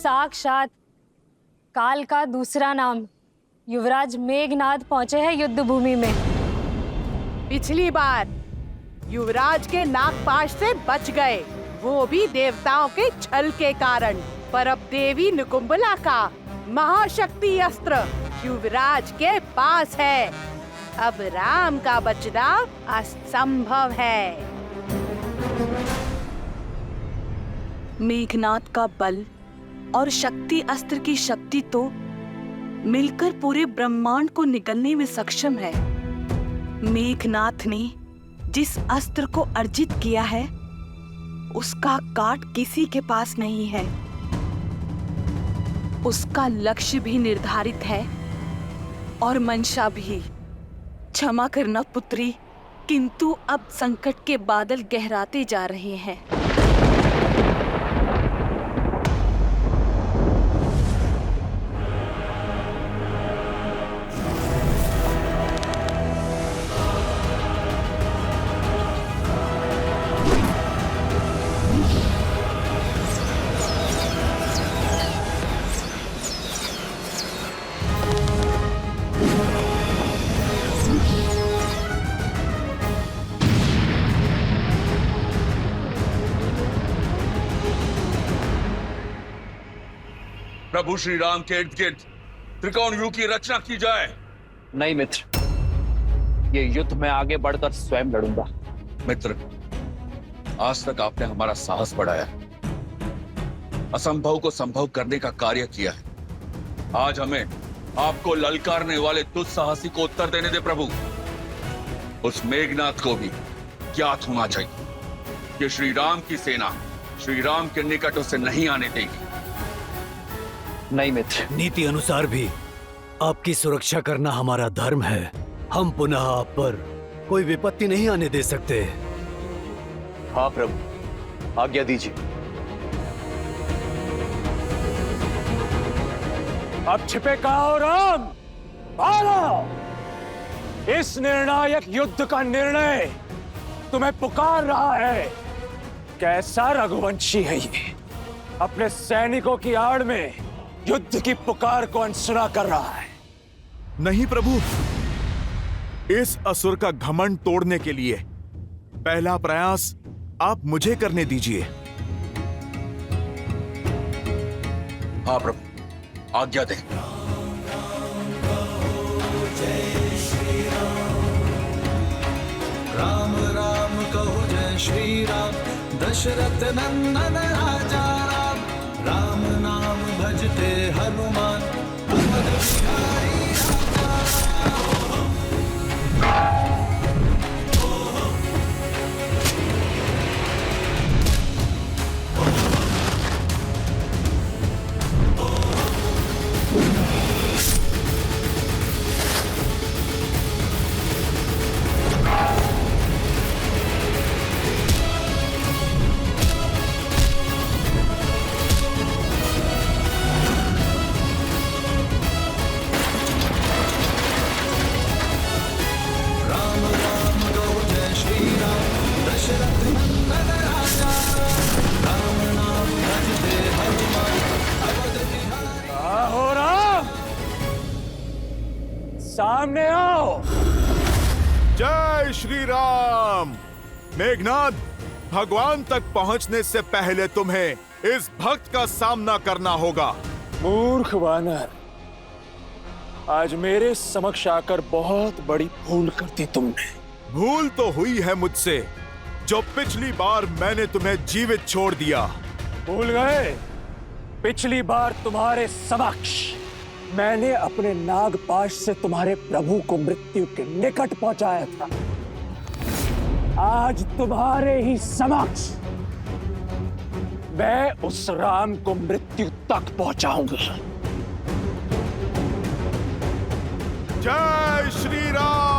साक्षात काल का दूसरा नाम युवराज मेघनाद पहुंचे हैं युद्ध भूमि में। पिछली बार युवराज के नागपाश से बच गए, वो भी देवताओं के छल के कारण। पर अब देवी निकुंबला का महाशक्ति अस्त्र युवराज के पास है। अब राम का बचना असंभव है। मेघनाद का बल और शक्ति अस्त्र की शक्ति तो मिलकर पूरे ब्रह्मांड को निगलने में सक्षम है। मेघनाद ने जिस अस्त्र को अर्जित किया है उसका काट किसी के पास नहीं है। उसका लक्ष्य भी निर्धारित है और मंशा भी। क्षमा करना पुत्री, किंतु अब संकट के बादल गहराते जा रहे हैं। प्रभु श्री राम के इर्द गिर्द त्रिकोण व्यूह की रचना की जाए। नहीं मित्र, ये युद्ध में आगे बढ़कर स्वयं लड़ूंगा। मित्र, आज तक आपने हमारा साहस बढ़ाया, असंभव को संभव करने का कार्य किया है। आज हमें आपको ललकारने वाले दुस्साहसी को उत्तर देने दे प्रभु। उस मेघनाद को भी ज्ञात होना चाहिए कि श्री राम की सेना श्री राम के निकट उसे नहीं आने देगी। नहीं मित्र, नीति अनुसार भी आपकी सुरक्षा करना हमारा धर्म है। हम पुनः आप पर कोई विपत्ति नहीं आने दे सकते। हाँ प्रभु, आज्ञा दीजिए। अब छिपे कहाँ हो राम? आओ! इस निर्णायक युद्ध का निर्णय तुम्हें पुकार रहा है। कैसा रघुवंशी है ये, अपने सैनिकों की आड़ में युद्ध की पुकार को अनसुना कर रहा है। नहीं प्रभु, इस असुर का घमंड तोड़ने के लिए पहला प्रयास आप मुझे करने दीजिए। हाँ प्रभु, आज्ञा दें। राम राम कहो जय श्री राम, दशरथ नंदन राजा राम। राम नाम भजते हनुमान, अवध बिहारी राजा राम। सामने आओ। जय श्री राम। मेघनाद, भगवान तक पहुंचने से पहले तुम्हें इस भक्त का सामना करना होगा। मूर्ख वानर, आज मेरे समक्ष आकर बहुत बड़ी भूल कर दी तुमने। भूल तो हुई है मुझसे, जो पिछली बार मैंने तुम्हें जीवित छोड़ दिया। भूल गए? पिछली बार तुम्हारे समक्ष मैंने अपने नागपाश से तुम्हारे प्रभु को मृत्यु के निकट पहुंचाया था। आज तुम्हारे ही समक्ष मैं उस राम को मृत्यु तक पहुंचाऊंगा। जय श्री राम।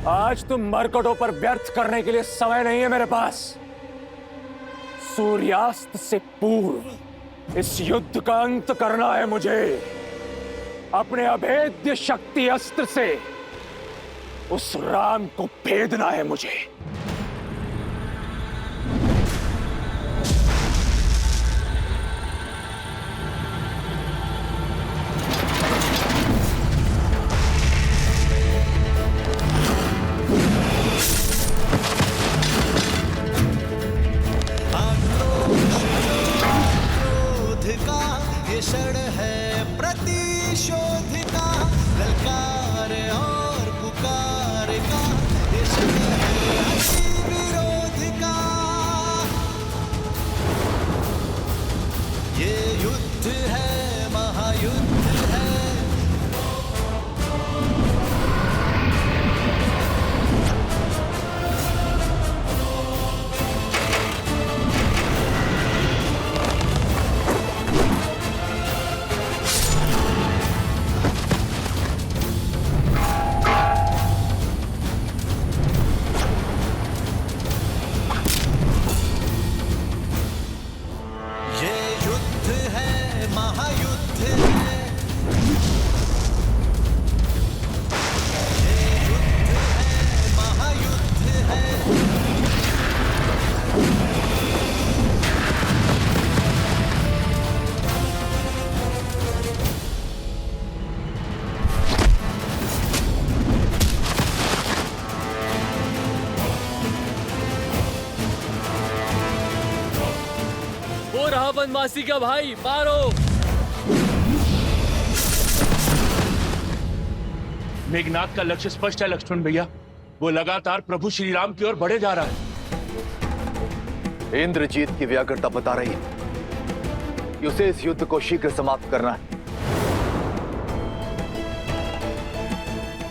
आज तुम मरकटों पर व्यर्थ करने के लिए समय नहीं है मेरे पास। सूर्यास्त से पूर्व इस युद्ध का अंत करना है मुझे। अपने अभेद्य शक्ति अस्त्र से उस राम को भेदना है मुझे। क्रोध का ये क्षण है प्रतिशोध का, ललकार और पुकार का ये क्षण है अति विरोध का। ये युद्ध है, महायुद्ध है। ये युद्ध है, महायुद्ध है। ये युद्ध है, महायुद्ध है। वो रहा वनवासी का भाई, मारो। मेघनाथ का लक्ष्य स्पष्ट है लक्ष्मण भैया। वो लगातार प्रभु श्री राम की ओर बढ़े जा रहा है। इंद्रजीत की व्याग्रता बता रही है कि उसे इस युद्ध को शीघ्र समाप्त करना है।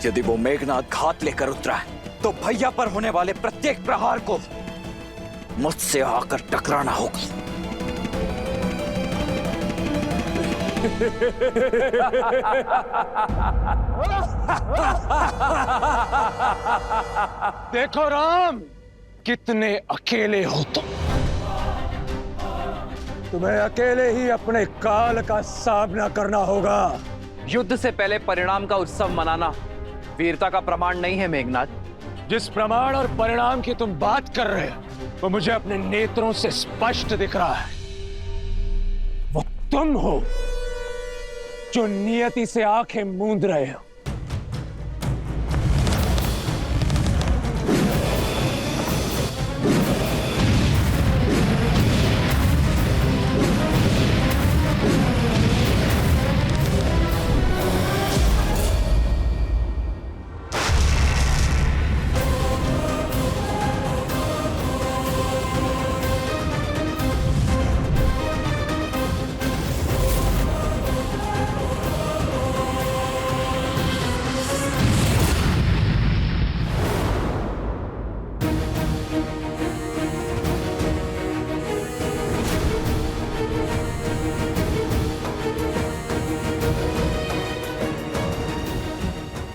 यदि वो मेघनाथ घात लेकर उतरा है तो भैया पर होने वाले प्रत्येक प्रहार को मुझसे आकर टकराना होगा। देखो राम, कितने अकेले हो तुम। तुम्हें अकेले ही अपने काल का सामना करना होगा। युद्ध से पहले परिणाम का उत्सव मनाना वीरता का प्रमाण नहीं है मेघनाथ। जिस प्रमाण और परिणाम की तुम बात कर रहे हो वो मुझे अपने नेत्रों से स्पष्ट दिख रहा है। वो तुम हो जो नियति से आंखें मूंद रहे हो।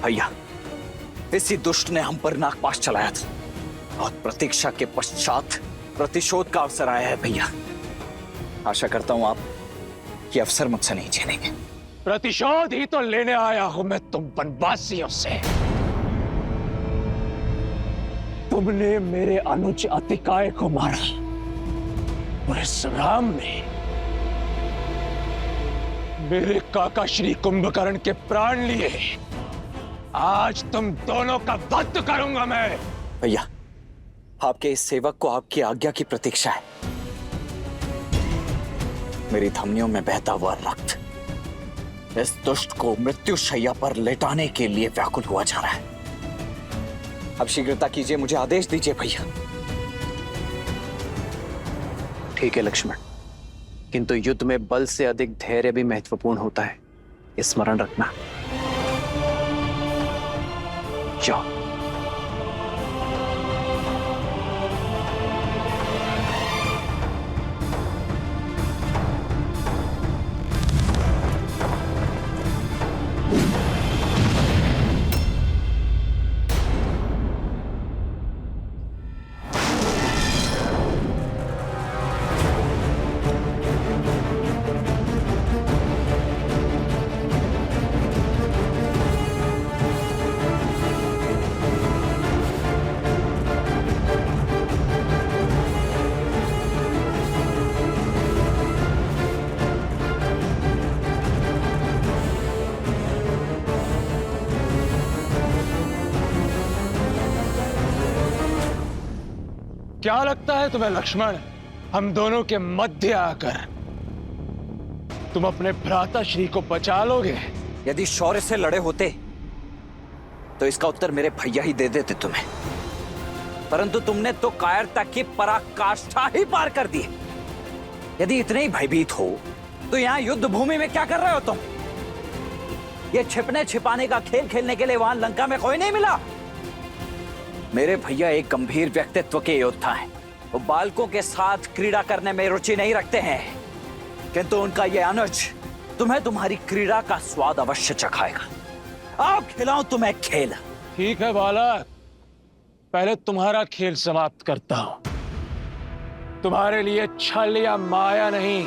भैया, इसी दुष्ट ने हम पर नागपाश चलाया था और प्रतीक्षा के पश्चात प्रतिशोध का अवसर आया है भैया। आशा करता हूं आप ये अवसर मुझसे नहीं छीनेंगे। प्रतिशोध ही तो लेने आया हूं मैं तुम वनवासियों से। तुमने मेरे अनुज अतिकाय को मारा और इस राम ने मेरे काका श्री कुंभकर्ण के प्राण लिए। आज तुम दोनों का वध करूंगा मैं। भैया, आपके इस सेवक को आपकी आज्ञा की प्रतीक्षा है। मेरी धमनियों में बहता हुआ रक्त इस दुष्ट को मृत्यु शैया पर लेटाने के लिए व्याकुल हुआ जा रहा है। अब शीघ्रता कीजिए, मुझे आदेश दीजिए भैया। ठीक है लक्ष्मण, किंतु युद्ध में बल से अधिक धैर्य भी महत्वपूर्ण होता है, स्मरण रखना। जाओ। क्या लगता है तुम्हें लक्ष्मण, हम दोनों के मध्य आकर तुम अपने भ्राता श्री को बचा लोगे? यदि शौर्य से लड़े होते तो इसका उत्तर मेरे भैया ही दे देते तुम्हें, परंतु तुमने तो कायरता की पराकाष्ठा ही पार कर दी। यदि इतने ही भयभीत हो तो यहाँ युद्ध भूमि में क्या कर रहे हो तुम? ये छिपने छिपाने का खेल खेलने के लिए वहां लंका में कोई नहीं मिला। मेरे भैया एक गंभीर व्यक्तित्व के योद्धा हैं। वो बालकों के साथ क्रीड़ा करने में रुचि नहीं रखते हैं, किंतु उनका यह अनुज तुम्हें तुम्हारी क्रीड़ा का स्वाद अवश्य चखाएगा। आओ खिलाऊं तुम्हें खेल। ठीक है बालक, पहले तुम्हारा खेल समाप्त करता हूं। तुम्हारे लिए छल या माया नहीं,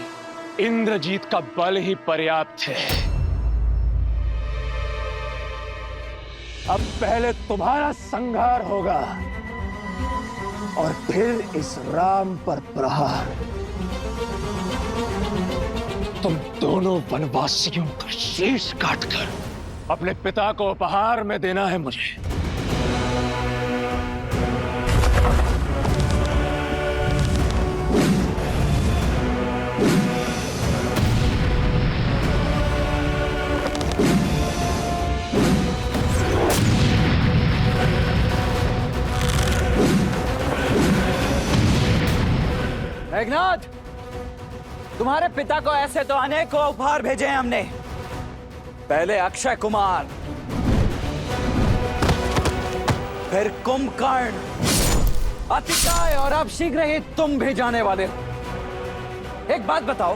इंद्रजीत का बल ही पर्याप्त है। अब पहले तुम्हारा संहार होगा और फिर इस राम पर प्रहार। तुम दोनों वनवासियों का शीश काटकर अपने पिता को उपहार में देना है मुझे। मेघनाद, तुम्हारे पिता को ऐसे तो अनेकों उपहार भेजे हैं हमने। पहले अक्षय कुमार, फिर कुंभकर्ण, अतिकाय और अब शीघ्र ही तुम भी जाने वाले हो। एक बात बताओ,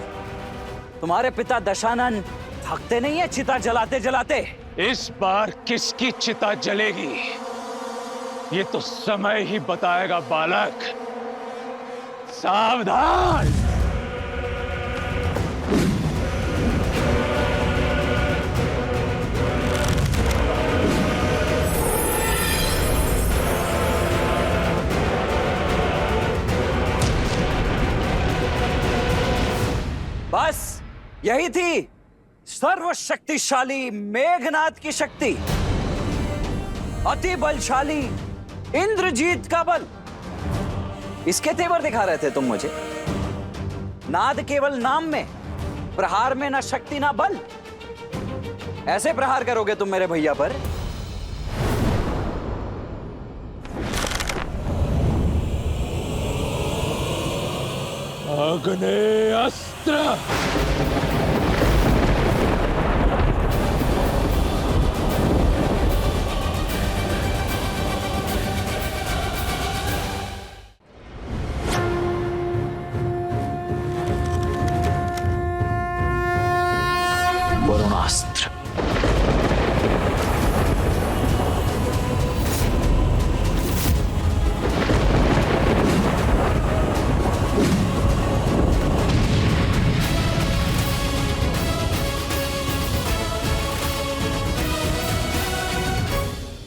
तुम्हारे पिता दशानन थकते नहीं है चिता जलाते जलाते? इस बार किसकी चिता जलेगी ये तो समय ही बताएगा बालक। सावधान। बस यही थी सर्वशक्तिशाली मेघनाद की शक्ति, अति बलशाली इंद्रजीत का बल। इसके तेवर दिखा रहे थे तुम मुझे। नाद केवल नाम में, प्रहार में ना शक्ति ना बल। ऐसे प्रहार करोगे तुम मेरे भैया पर? अग्नि अस्त्र। वरुणास्त्र।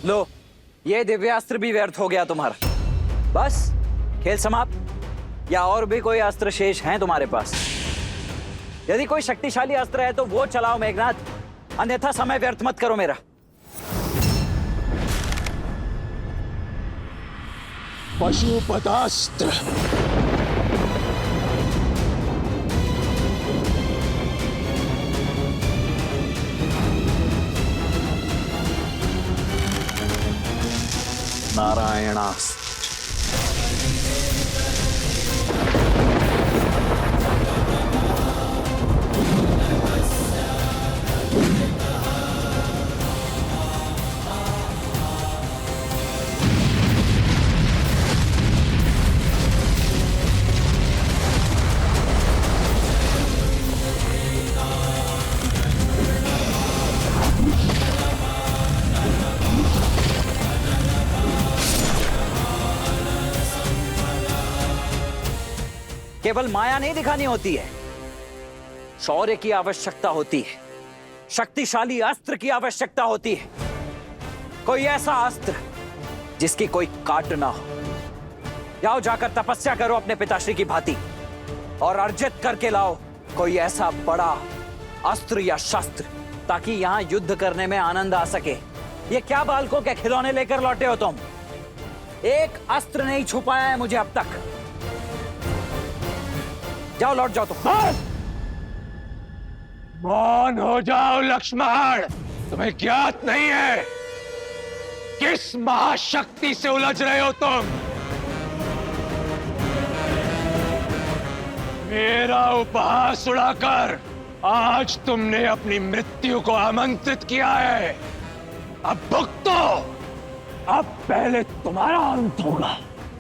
लो, ये दिव्यास्त्र भी व्यर्थ हो गया तुम्हारा। बस खेल समाप्त? या और भी कोई अस्त्र शेष हैं तुम्हारे पास? यदि कोई शक्तिशाली अस्त्र है तो वो चलाओ मेघनाद, अन्यथा समय व्यर्थ मत करो मेरा। पशुपतास्त्र। नारायणास्त्र। केवल माया नहीं दिखानी होती है, शौर्य की आवश्यकता होती है, शक्तिशाली अस्त्र की आवश्यकता होती है। कोई ऐसा अस्त्र जिसकी कोई काट ना हो। जाओ जाकर तपस्या करो अपने पिताश्री की भांति और अर्जित करके लाओ कोई ऐसा बड़ा अस्त्र या शस्त्र, ताकि यहां युद्ध करने में आनंद आ सके। ये क्या बालकों के खिलौने लेकर लौटे हो तुम? एक अस्त्र नहीं छुपाया है मुझे अब तक। जाओ, लौट जाओ तुम। मौन हो जाओ लक्ष्मण, तुम्हें ज्ञात नहीं है किस महाशक्ति से उलझ रहे हो तुम। मेरा उपहास उड़ाकर आज तुमने अपनी मृत्यु को आमंत्रित किया है। अब भुगतो। अब पहले तुम्हारा अंत होगा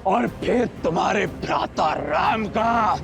और फिर तुम्हारे भ्राता राम का।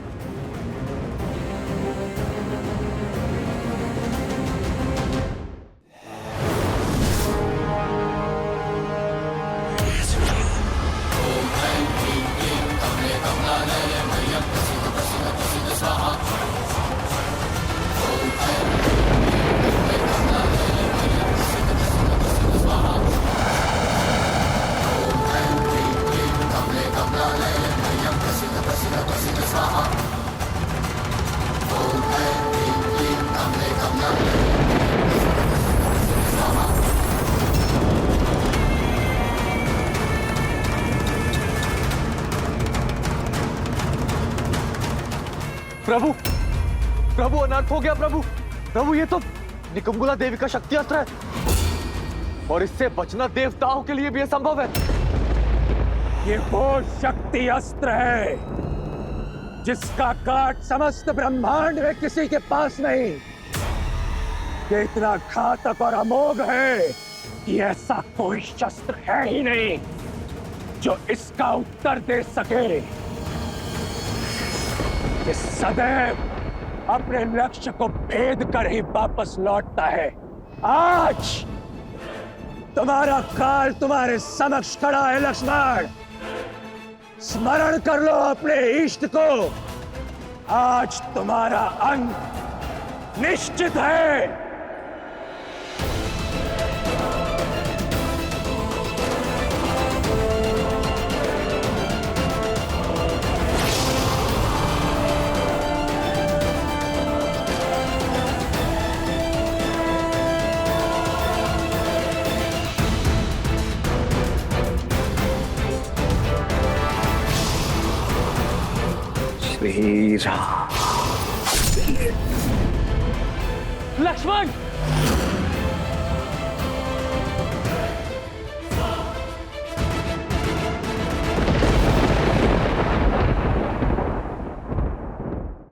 प्रभु, प्रभु अनर्थ हो गया प्रभु। प्रभु ये तो निकुंभला देवी का शक्ति अस्त्र है और इससे बचना देवताओं के लिए भी असंभव है। ये वो शक्ति अस्त्र है जिसका काट समस्त ब्रह्मांड में किसी के पास नहीं। ये इतना घातक और अमोघ है कि ऐसा कोई शस्त्र है ही नहीं जो इसका उत्तर दे सके। ये सदैव अपने लक्ष्य को भेद कर ही वापस लौटता है। आज तुम्हारा काल तुम्हारे समक्ष खड़ा है लक्ष्मण। स्मरण कर लो अपने इष्ट को। आज तुम्हारा अंत निश्चित है। श्री राम। लक्ष्मण!